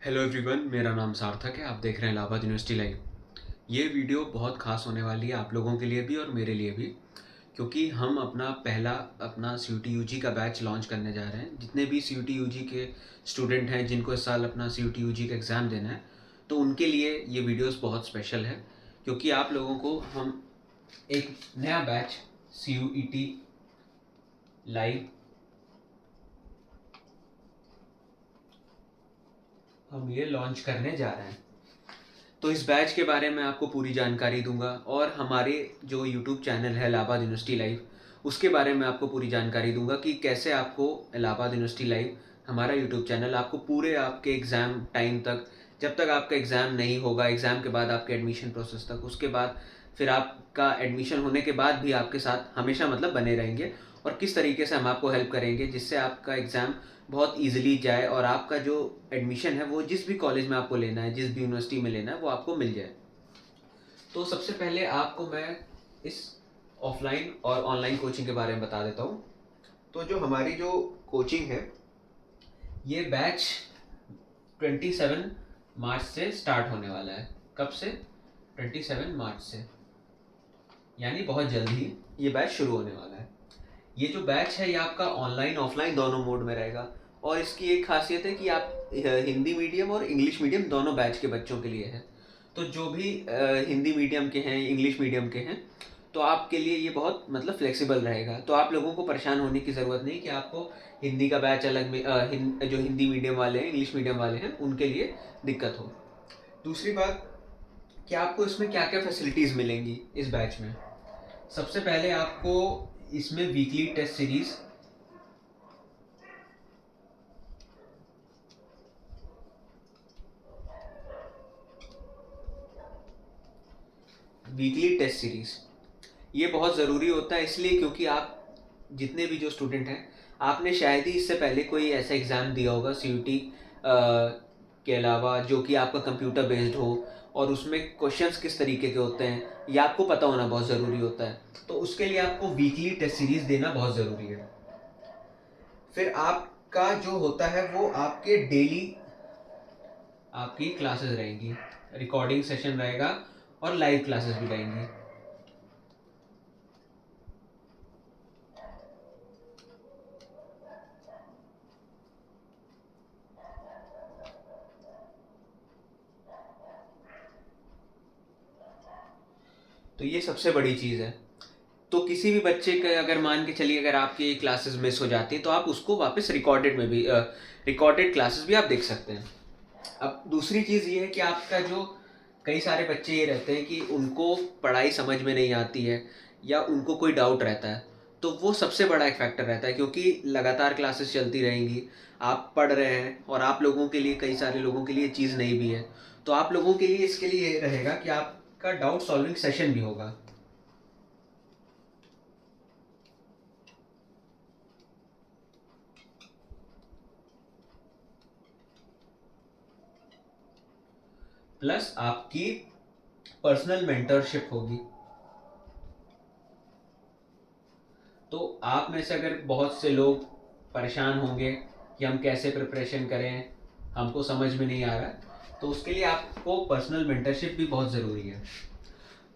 Hello everyone, मेरा नाम सार्थक है। आप देख रहे हैं इलाहाबाद यूनिवर्सिटी लाइव। ये वीडियो बहुत खास होने वाली है आप लोगों के लिए भी और मेरे लिए भी, क्योंकि हम अपना सी यू टी यू जी का बैच लॉन्च करने जा रहे हैं। जितने भी सी यू टी यू जी के स्टूडेंट हैं जिनको इस साल अपना सी यू टी यू जी का एग्ज़ाम देना है, तो उनके लिए ये वीडियोस बहुत स्पेशल है, क्योंकि आप लोगों को हम एक नया batch C you E T live हम ये लॉन्च करने जा रहे हैं। तो इस बैच के बारे में आपको पूरी जानकारी दूंगा और हमारे जो यूट्यूब चैनल है इलाहाबाद यूनिवर्सिटी लाइव, उसके बारे में आपको पूरी जानकारी दूंगा कि कैसे आपको इलाहाबाद यूनिवर्सिटी लाइव हमारा यूट्यूब चैनल आपको पूरे आपके एग्ज़ाम टाइम तक, जब तक आपका एग्ज़ाम नहीं होगा, एग्ज़ाम के बाद आपके एडमिशन प्रोसेस तक, उसके बाद फिर आपका एडमिशन होने के बाद भी आपके साथ हमेशा मतलब बने रहेंगे, और किस तरीके से हम आपको हेल्प करेंगे जिससे आपका एग्ज़ाम बहुत ईजिली जाए और आपका जो एडमिशन है वो जिस भी कॉलेज में आपको लेना है, जिस भी यूनिवर्सिटी में लेना है, वो आपको मिल जाए। तो सबसे पहले आपको मैं इस ऑफलाइन और ऑनलाइन कोचिंग के बारे में बता देता हूँ। तो जो हमारी जो कोचिंग है, ये बैच 27 मार्च से स्टार्ट होने वाला है। कब से? 27 मार्च से, यानी बहुत जल्द ही ये बैच शुरू होने वाला है। ये जो बैच है ये आपका ऑनलाइन ऑफलाइन दोनों मोड में रहेगा, और इसकी एक खासियत है कि आप हिंदी मीडियम और इंग्लिश मीडियम दोनों बैच के बच्चों के लिए है। तो जो भी हिंदी मीडियम के हैं, इंग्लिश मीडियम के हैं, तो आपके लिए ये बहुत मतलब फ्लेक्सिबल रहेगा। तो आप लोगों को परेशान होने की ज़रूरत नहीं कि आपको हिंदी का बैच अलग में जो हिंदी मीडियम वाले हैं, इंग्लिश मीडियम वाले हैं, उनके लिए दिक्कत हो। दूसरी बात कि आपको इसमें क्या क्या फैसिलिटीज़ मिलेंगी इस बैच में। सबसे पहले आपको इसमें वीकली टेस्ट सीरीज, ये बहुत ज़रूरी होता है, इसलिए क्योंकि आप जितने भी जो स्टूडेंट हैं, आपने शायद ही इससे पहले कोई ऐसा एग्ज़ाम दिया होगा सी यू टी के अलावा जो कि आपका कंप्यूटर बेस्ड हो, और उसमें क्वेश्चंस किस तरीके के होते हैं ये आपको पता होना बहुत ज़रूरी होता है। तो उसके लिए आपको वीकली टेस्ट सीरीज़ देना बहुत ज़रूरी है। फिर आपका जो होता है वो आपके डेली आपकी क्लासेस रहेंगी, रिकॉर्डिंग सेशन रहेगा और लाइव क्लासेस भी रहेंगी। तो ये सबसे बड़ी चीज़ है। तो किसी भी बच्चे का अगर मान के चलिए अगर आपकी क्लासेस मिस हो जाती हैं, तो आप उसको वापस रिकॉर्डेड क्लासेस भी आप देख सकते हैं। अब दूसरी चीज़ ये है कि आपका जो कई सारे बच्चे ये रहते हैं कि उनको पढ़ाई समझ में नहीं आती है या उनको कोई डाउट रहता है, तो वो सबसे बड़ा एक फैक्टर रहता है, क्योंकि लगातार क्लासेस चलती रहेंगी, आप पढ़ रहे हैं, और आप लोगों के लिए, कई सारे लोगों के लिए चीज़ नहीं भी है। तो आप लोगों के लिए इसके लिए ये रहेगा कि आपका डाउट सॉल्विंग सेशन भी होगा। प्लस आपकी पर्सनल मेंटरशिप होगी। तो आप में से अगर बहुत से लोग परेशान होंगे कि हम कैसे प्रिपरेशन करें, हमको समझ में नहीं आ रहा, तो उसके लिए आपको पर्सनल मेंटरशिप भी बहुत ज़रूरी है।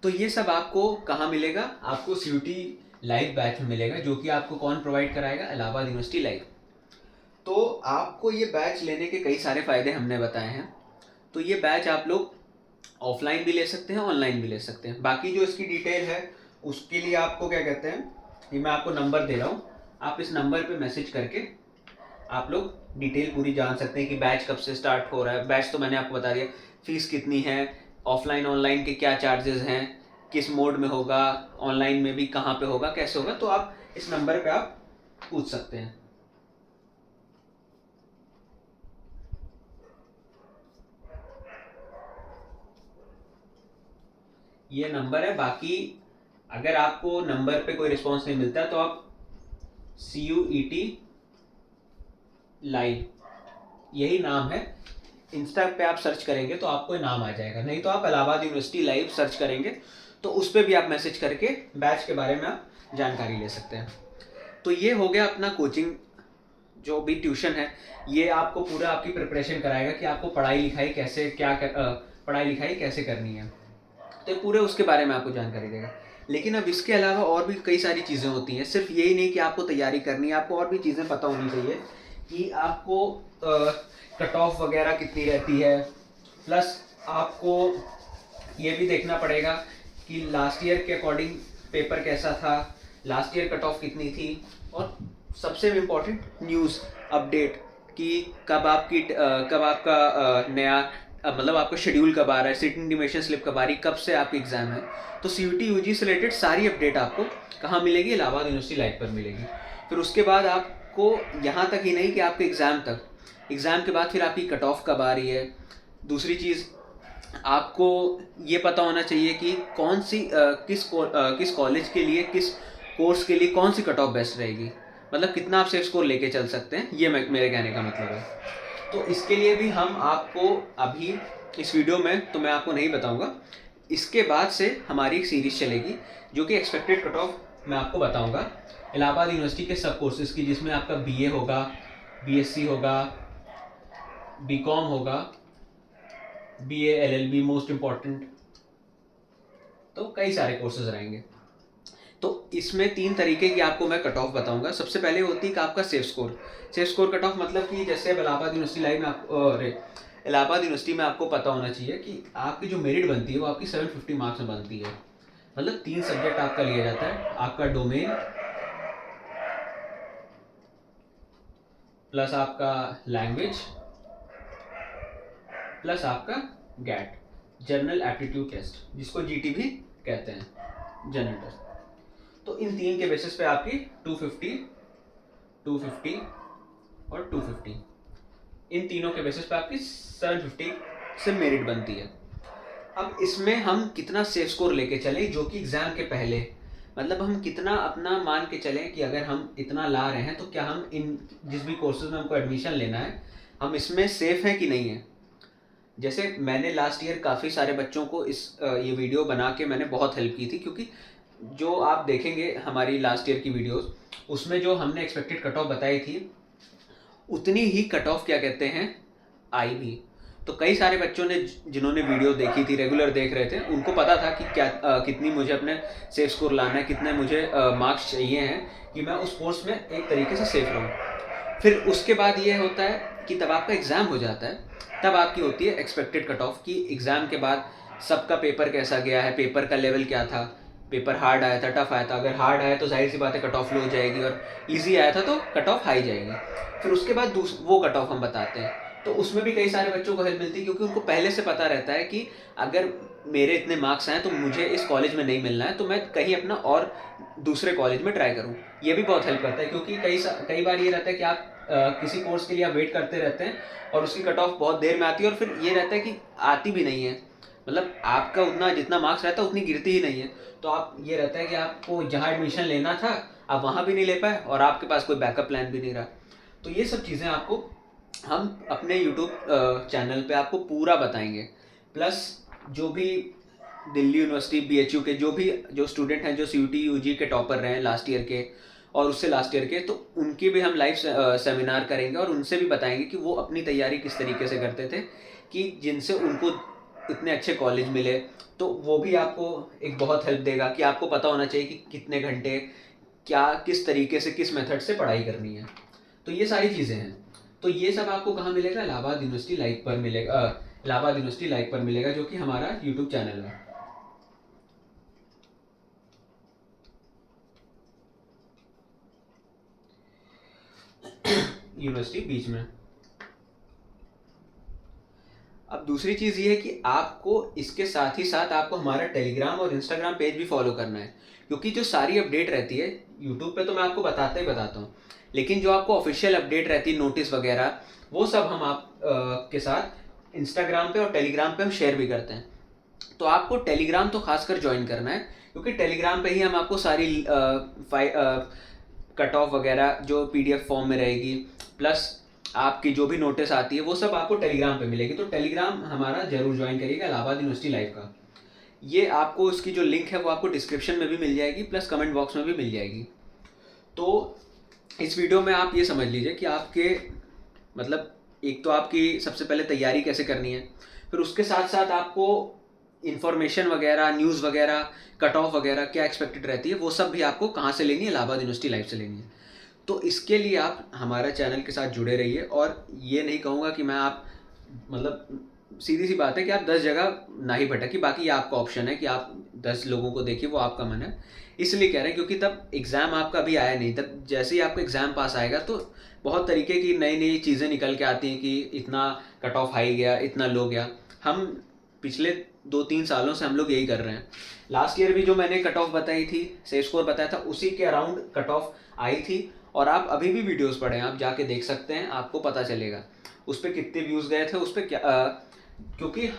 तो ये सब आपको कहाँ मिलेगा? आपको सी यू टी लाइव बैच में मिलेगा, जो कि आपको कौन प्रोवाइड कराएगा? Allahabad university live. तो आपको ये बैच लेने के कई सारे फ़ायदे हमने बताए हैं। तो ये बैच आप लोग ऑफलाइन भी ले सकते हैं, ऑनलाइन भी ले सकते हैं। बाकी जो इसकी डिटेल है उसके लिए आपको क्या कहते हैं, ये मैं आपको नंबर दे रहा हूँ, आप इस नंबर पे मैसेज करके आप लोग डिटेल पूरी जान सकते हैं कि बैच कब से स्टार्ट हो रहा है। बैच तो मैंने आपको बता दिया, फीस कितनी है, ऑफलाइन ऑनलाइन के क्या चार्जेस हैं, किस मोड में होगा, ऑनलाइन में भी कहाँ पे होगा, कैसे होगा, तो आप इस नंबर पे आप पूछ सकते हैं। ये नंबर है। बाकी अगर आपको नंबर पे कोई रिस्पॉन्स नहीं मिलता तो आप सी यू ई टी लाइव, यही नाम है, इंस्टा पे आप सर्च करेंगे तो आपको नाम आ जाएगा, नहीं तो आप इलाहाबाद यूनिवर्सिटी लाइव सर्च करेंगे तो उस पर भी आप मैसेज करके बैच के बारे में आप जानकारी ले सकते हैं। तो ये हो गया अपना कोचिंग जो भी ट्यूशन है ये आपको पूरा आपकी प्रिपरेशन कराएगा कि आपको पढ़ाई लिखाई कैसे पढ़ाई लिखाई कैसे करनी है, तो पूरे उसके बारे में आपको जानकारी देगा। लेकिन अब इसके अलावा और भी कई सारी चीज़ें होती हैं, सिर्फ यही नहीं कि आपको तैयारी करनी है, आपको और भी चीज़ें पता होनी चाहिए कि आपको कट ऑफ वगैरह कितनी रहती है, प्लस आपको ये भी देखना पड़ेगा कि लास्ट ईयर के अकॉर्डिंग पेपर कैसा था, लास्ट ईयर कट ऑफ कितनी थी, और सबसे इम्पोर्टेंट न्यूज़ अपडेट कि कब आपका नया मतलब आपका शेड्यूल कब आ रहा है, सीट इंटीमेशन स्लिप कब आ रही, कब से आपकी एग्ज़ाम है। तो CUET UG से रिलेटेड सारी अपडेट आपको कहाँ मिलेगी, इलाहाबाद यूनिवर्सिटी लाइव पर मिलेगी। फिर उसके बाद आपको यहाँ तक ही नहीं कि आपके एग्ज़ाम के बाद फिर आपकी कट ऑफ कब आ रही है। दूसरी चीज़ आपको ये पता होना चाहिए कि कौन सी किस कॉलेज के लिए, किस कोर्स के लिए कौन सी कट ऑफ बेस्ट रहेगी, मतलब कितना आप सेफ स्कोर लेके चल सकते हैं, ये मेरे कहने का मतलब है। तो इसके लिए भी हम आपको अभी इस वीडियो में तो मैं आपको नहीं बताऊंगा, इसके बाद से हमारी एक सीरीज़ चलेगी जो कि एक्सपेक्टेड कट ऑफ मैं आपको बताऊंगा इलाहाबाद यूनिवर्सिटी के सब कोर्सेज़ की, जिसमें आपका BA होगा, BSc होगा, BCom होगा, BA LLB मोस्ट इम्पॉर्टेंट, तो कई सारे कोर्सेज रहेंगे। तो इसमें 3 तरीके की आपको मैं कट ऑफ बताऊंगा। सबसे पहले होती है कि आपका सेफ स्कोर कट ऑफ, मतलब कि जैसे इलाहाबाद यूनिवर्सिटी लाइव में इलाहाबाद यूनिवर्सिटी में आपको पता होना चाहिए कि आपकी जो मेरिट बनती है वो आपकी 750 मार्क्स में बनती है। मतलब 3 सब्जेक्ट आपका लिया जाता है, आपका डोमेन प्लस आपका लैंग्वेज प्लस आपका गैट, जनरल एप्टीट्यूड टेस्ट, जिसको GT भी कहते हैं, जनरल टेस्ट। तो इन 3 के बेसिस पे आपकी 250 और 250, इन तीनों के बेसिस पे आपकी 750 से मेरिट बनती है। अब इसमें हम कितना सेफ स्कोर लेके चलें, जो कि एग्ज़ाम के पहले, मतलब हम कितना अपना मान के चलें कि अगर हम इतना ला रहे हैं तो क्या हम इन जिस भी कोर्सेज में हमको एडमिशन लेना है हम इसमें सेफ़ हैं कि नहीं है। जैसे मैंने लास्ट ईयर काफ़ी सारे बच्चों को ये वीडियो बना के मैंने बहुत हेल्प की थी, क्योंकि जो आप देखेंगे हमारी लास्ट ईयर की वीडियोस, उसमें जो हमने एक्सपेक्टेड कट ऑफ बताई थी उतनी ही कट ऑफ क्या कहते हैं आई भी। तो कई सारे बच्चों ने जिन्होंने वीडियो देखी थी, रेगुलर देख रहे थे, उनको पता था कि कितनी मुझे अपने सेफ स्कोर लाना है, कितने मुझे मार्क्स चाहिए हैं कि मैं उस कोर्स में एक तरीके से सेफ रहूँ। फिर उसके बाद ये होता है कि तब आपका एग्ज़ाम हो जाता है, तब आपकी होती है एक्सपेक्टेड कट ऑफ कि एग्ज़ाम के बाद सबका पेपर कैसा गया है, पेपर का लेवल क्या था, पेपर हार्ड आया था, टफ आया था। अगर हार्ड आया तो जाहिर सी बात है कट ऑफ लो हो जाएगी, और ईजी आया था तो कट ऑफ हाई जाएगी। फिर उसके बाद वो कट ऑफ हम बताते हैं, तो उसमें भी कई सारे बच्चों को हेल्प मिलती है, क्योंकि उनको पहले से पता रहता है कि अगर मेरे इतने मार्क्स आए तो मुझे इस कॉलेज में नहीं मिलना है, तो मैं कहीं अपना और दूसरे कॉलेज में ट्राई करूँ। ये भी बहुत हेल्प करता है, क्योंकि कई बार ये रहता है कि आप किसी कोर्स के लिए आप वेट करते रहते हैं और उसकी कट ऑफ बहुत देर में आती है, और फिर ये रहता है कि आती भी नहीं है, मतलब आपका उतना जितना मार्क्स रहता है उतनी गिरती ही नहीं है। तो आप ये रहता है कि आपको जहाँ एडमिशन लेना था आप वहाँ भी नहीं ले पाए, और आपके पास कोई बैकअप प्लान भी नहीं रहा। तो ये सब चीज़ें आपको हम अपने यूट्यूब चैनल पे आपको पूरा बताएंगे। प्लस जो भी दिल्ली यूनिवर्सिटी BHU के जो स्टूडेंट हैं, जो CUET UG के टॉपर रहे हैं लास्ट ईयर के और उससे लास्ट ईयर के, तो उनके भी हम लाइव सेमिनार करेंगे और उनसे भी बताएंगे कि वो अपनी तैयारी किस तरीके से करते थे, कि जिनसे उनको इतने अच्छे कॉलेज मिले। तो वो भी आपको एक बहुत हेल्प देगा कि आपको पता होना चाहिए कि कितने घंटे किस तरीके से, किस मेथड से पढ़ाई करनी है। तो ये सारी चीज़ें हैं। तो ये सब आपको कहाँ मिलेगा, इलाहाबाद यूनिवर्सिटी लाइव पर मिलेगा, इलाहाबाद यूनिवर्सिटी लाइव पर मिलेगा, जो कि हमारा यूट्यूब चैनल है। यूनिवर्सिटी बीच में। अब दूसरी चीज़ ये है कि आपको इसके साथ ही साथ आपको हमारा टेलीग्राम और इंस्टाग्राम पेज भी फॉलो करना है, क्योंकि जो सारी अपडेट रहती है यूट्यूब पे तो मैं आपको बताता हूँ, लेकिन जो आपको ऑफिशियल अपडेट रहती है, नोटिस वगैरह, वो सब हम आप के साथ इंस्टाग्राम पे और टेलीग्राम पे हम शेयर भी करते हैं। तो आपको टेलीग्राम तो खासकर ज्वाइन करना है, क्योंकि टेलीग्राम पे ही हम आपको सारी कट ऑफ वगैरह जो PDF फॉर्म में रहेगी, प्लस आपकी जो भी नोटिस आती है वो सब आपको टेलीग्राम पे मिलेगी। तो टेलीग्राम हमारा जरूर ज्वाइन करिएगा, इलाहाबाद यूनिवर्सिटी लाइव का। ये आपको इसकी जो लिंक है वो आपको डिस्क्रिप्शन में भी मिल जाएगी, प्लस कमेंट बॉक्स में भी मिल जाएगी। तो इस वीडियो में आप ये समझ लीजिए कि आपके मतलब एक तो आपकी सबसे पहले तैयारी कैसे करनी है, फिर उसके साथ साथ आपको इन्फॉर्मेशन वगैरह, न्यूज़ वगैरह, कट ऑफ वगैरह क्या एक्सपेक्टेड रहती है, वो सब भी आपको कहाँ से लेनी है, इलाहाबाद यूनिवर्सिटी लाइव से लेनी है। तो इसके लिए आप हमारे चैनल के साथ जुड़े रहिए। और ये नहीं कहूँगा कि मैं आप मतलब सीधी सी बात है कि आप 10 जगह ना ही भटकी, बाकी ये आपका ऑप्शन है कि आप 10 लोगों को देखिए, वो आपका मन है। इसलिए कह रहे हैं क्योंकि तब एग्ज़ाम आपका अभी आया नहीं, तब जैसे ही आपका एग्ज़ाम पास आएगा तो बहुत तरीके की नई नई चीज़ें निकल के आती हैं कि इतना कट ऑफ हाई गया, इतना लो गया। हम पिछले 2-3 सालों से हम लोग यही कर रहे हैं। लास्ट ईयर भी जो मैंने कट ऑफ बताई थी, सेफ स्कोर बताया था, उसी के अराउंड कट ऑफ आई थी। और आप अभी भी वीडियोस पढ़े हैं, आप जाके देख सकते हैं, आपको पता चलेगा उस पर कितने व्यूज़ गए थे, उस पर क्या क्योंकि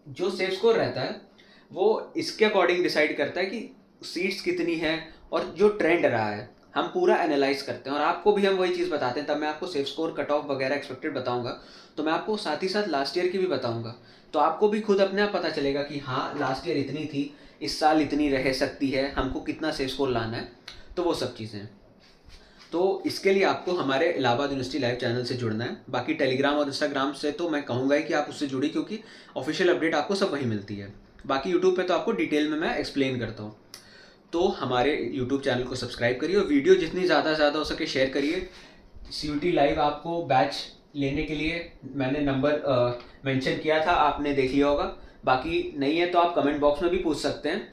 जो सेफ स्कोर रहता है वो इसके अकॉर्डिंग डिसाइड करता है कि सीट्स कितनी है और जो ट्रेंड रहा है हम पूरा एनालाइज करते हैं। और आपको भी हम वही चीज़ बताते हैं, तब मैं आपको सेफ स्कोर, कट ऑफ वगैरह एक्सपेक्टेड बताऊंगा, तो मैं आपको साथ ही साथ लास्ट ईयर की भी बताऊंगा। तो आपको भी खुद अपने आप पता चलेगा कि हाँ लास्ट ईयर इतनी थी, इस साल इतनी रह सकती है, हमको कितना सेफ स्कोर लाना है, तो वो सब चीज़ें हैं। तो इसके लिए आपको हमारे इलाहाबाद यूनिवर्सिटी लाइव चैनल से जुड़ना है। बाकी टेलीग्राम और इंस्टाग्राम से तो मैं कहूँगा ही कि आप उससे जुड़िए, क्योंकि ऑफिशियल अपडेट आपको सब वहीं मिलती है। बाकी यूट्यूब पे तो आपको डिटेल में मैं एक्सप्लेन करता हूँ। तो हमारे यूट्यूब चैनल को सब्सक्राइब करिए और वीडियो जितनी ज़्यादा से ज़्यादा हो सके शेयर करिए। CUT लाइव आपको बैच लेने के लिए मैंने नंबर मेंशन किया था, आपने देख लिया होगा। बाकी नहीं है तो आप कमेंट बॉक्स में भी पूछ सकते हैं।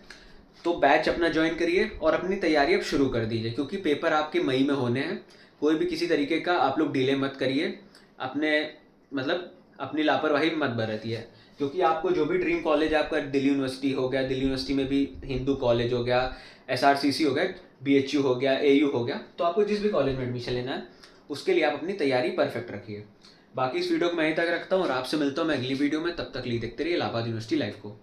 तो बैच अपना ज्वाइन करिए और अपनी तैयारी अब शुरू कर दीजिए, क्योंकि पेपर आपके मई में होने हैं। कोई भी किसी तरीके का आप लोग डिले मत करिए, अपने मतलब अपनी लापरवाही मत बरतिए। क्योंकि आपको जो भी ड्रीम कॉलेज, आपका दिल्ली यूनिवर्सिटी हो गया, दिल्ली यूनिवर्सिटी में भी हिंदू कॉलेज हो गया, SRCC हो गया, BHU हो गया, AU हो गया, तो आपको जिस भी कॉलेज में एडमिशन लेना है उसके लिए आप अपनी तैयारी परफेक्ट रखिए। बाकी इस वीडियो को मैं यहीं तक रखता हूँ और आपसे मिलता हूँ मैं अगली वीडियो में। तब तक लिए देखते रहिए इलाहाबाद यूनिवर्सिटी लाइव को।